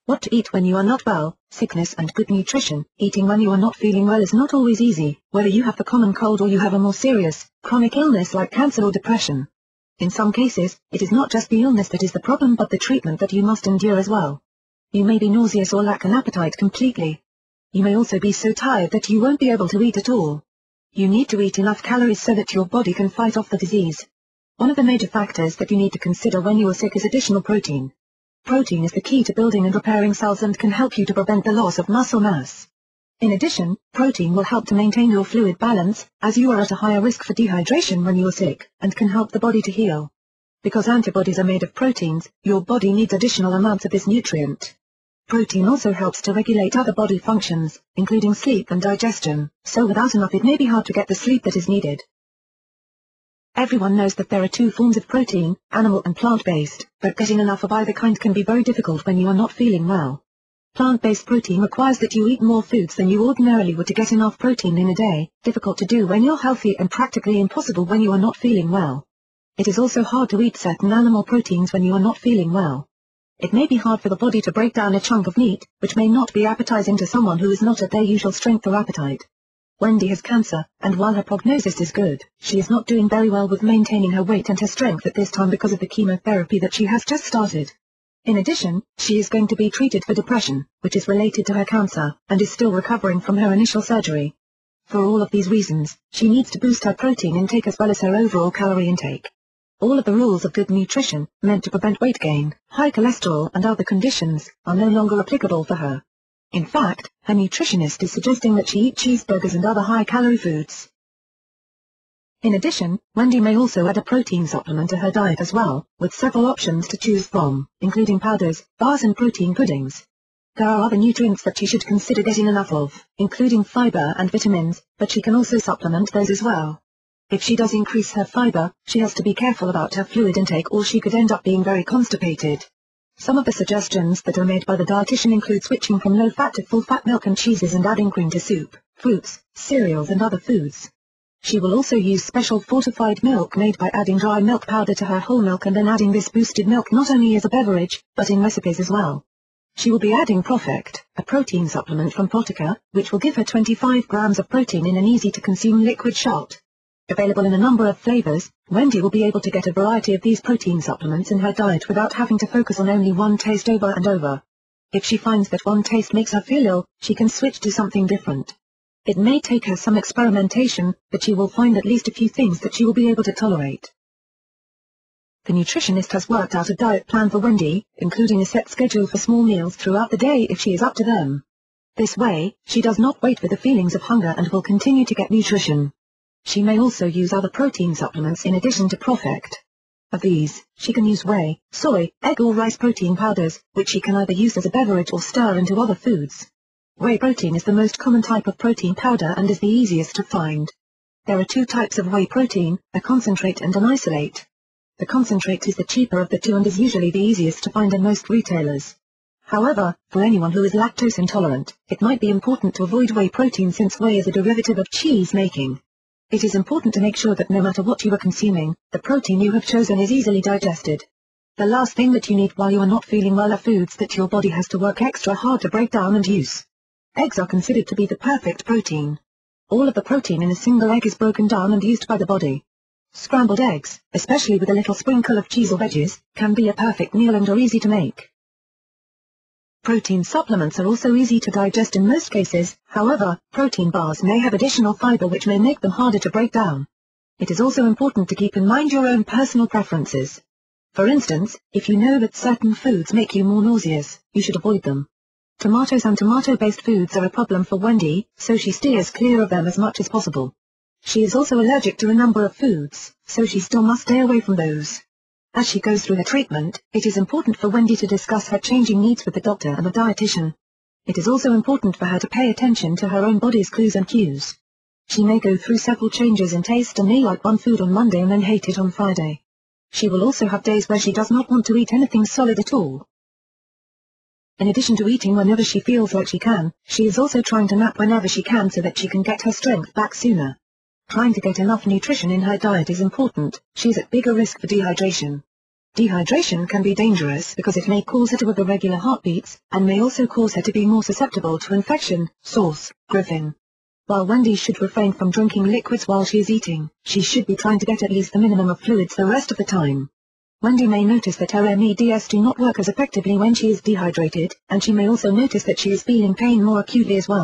What to eat when you are not well, sickness and good nutrition. Eating when you are not feeling well is not always easy, whether you have the common cold or you have a more serious, chronic illness like cancer or depression. In some cases, it is not just the illness that is the problem but the treatment that you must endure as well. You may be nauseous or lack an appetite completely. You may also be so tired that you won't be able to eat at all. You need to eat enough calories so that your body can fight off the disease. One of the major factors that you need to consider when you are sick is additional protein. Protein is the key to building and repairing cells and can help you to prevent the loss of muscle mass. In addition, protein will help to maintain your fluid balance, as you are at a higher risk for dehydration when you are sick, and can help the body to heal. Because antibodies are made of proteins, your body needs additional amounts of this nutrient. Protein also helps to regulate other body functions, including sleep and digestion, so without enough it may be hard to get the sleep that is needed. Everyone knows that there are two forms of protein, animal and plant-based, but getting enough of either kind can be very difficult when you are not feeling well. Plant-based protein requires that you eat more foods than you ordinarily would to get enough protein in a day, difficult to do when you're healthy and practically impossible when you are not feeling well. It is also hard to eat certain animal proteins when you are not feeling well. It may be hard for the body to break down a chunk of meat, which may not be appetizing to someone who is not at their usual strength or appetite. Wendy has cancer, and while her prognosis is good, she is not doing very well with maintaining her weight and her strength at this time because of the chemotherapy that she has just started. In addition, she is going to be treated for depression, which is related to her cancer, and is still recovering from her initial surgery. For all of these reasons, she needs to boost her protein intake as well as her overall calorie intake. All of the rules of good nutrition, meant to prevent weight gain, high cholesterol and other conditions, are no longer applicable for her. In fact, her nutritionist is suggesting that she eat cheeseburgers and other high-calorie foods. In addition, Wendy may also add a protein supplement to her diet as well, with several options to choose from, including powders, bars and protein puddings. There are other nutrients that she should consider getting enough of, including fiber and vitamins, but she can also supplement those as well. If she does increase her fiber, she has to be careful about her fluid intake or she could end up being very constipated. Some of the suggestions that are made by the dietitian include switching from low-fat to full-fat milk and cheeses and adding cream to soup, fruits, cereals and other foods. She will also use special fortified milk made by adding dry milk powder to her whole milk and then adding this boosted milk not only as a beverage, but in recipes as well. She will be adding ProfectR, a protein supplement from Protica, which will give her 25 grams of protein in an easy-to-consume liquid shot. Available in a number of flavors, Wendy will be able to get a variety of these protein supplements in her diet without having to focus on only one taste over and over. If she finds that one taste makes her feel ill, she can switch to something different. It may take her some experimentation, but she will find at least a few things that she will be able to tolerate. The nutritionist has worked out a diet plan for Wendy, including a set schedule for small meals throughout the day if she is up to them. This way, she does not wait for the feelings of hunger and will continue to get nutrition. She may also use other protein supplements in addition to ProfectR. Of these, she can use whey, soy, egg or rice protein powders, which she can either use as a beverage or stir into other foods. Whey protein is the most common type of protein powder and is the easiest to find. There are two types of whey protein, a concentrate and an isolate. The concentrate is the cheaper of the two and is usually the easiest to find in most retailers. However, for anyone who is lactose intolerant, it might be important to avoid whey protein since whey is a derivative of cheese making. It is important to make sure that no matter what you are consuming, the protein you have chosen is easily digested. The last thing that you need while you are not feeling well are foods that your body has to work extra hard to break down and use. Eggs are considered to be the perfect protein. All of the protein in a single egg is broken down and used by the body. Scrambled eggs, especially with a little sprinkle of cheese or veggies, can be a perfect meal and are easy to make. Protein supplements are also easy to digest in most cases, however, protein bars may have additional fiber which may make them harder to break down. It is also important to keep in mind your own personal preferences. For instance, if you know that certain foods make you more nauseous, you should avoid them. Tomatoes and tomato-based foods are a problem for Wendy, so she steers clear of them as much as possible. She is also allergic to a number of foods, so she still must stay away from those. As she goes through her treatment, it is important for Wendy to discuss her changing needs with the doctor and the dietitian. It is also important for her to pay attention to her own body's clues and cues. She may go through several changes in taste and may like one food on Monday and then hate it on Friday. She will also have days where she does not want to eat anything solid at all. In addition to eating whenever she feels like she can, she is also trying to nap whenever she can so that she can get her strength back sooner. Trying to get enough nutrition in her diet is important, she is at bigger risk for dehydration. Dehydration can be dangerous because it may cause her to have irregular heartbeats, and may also cause her to be more susceptible to infection. Source: Griffin. While Wendy should refrain from drinking liquids while she is eating, she should be trying to get at least the minimum of fluids the rest of the time. Wendy may notice that her MEDs do not work as effectively when she is dehydrated, and she may also notice that she is feeling pain more acutely as well.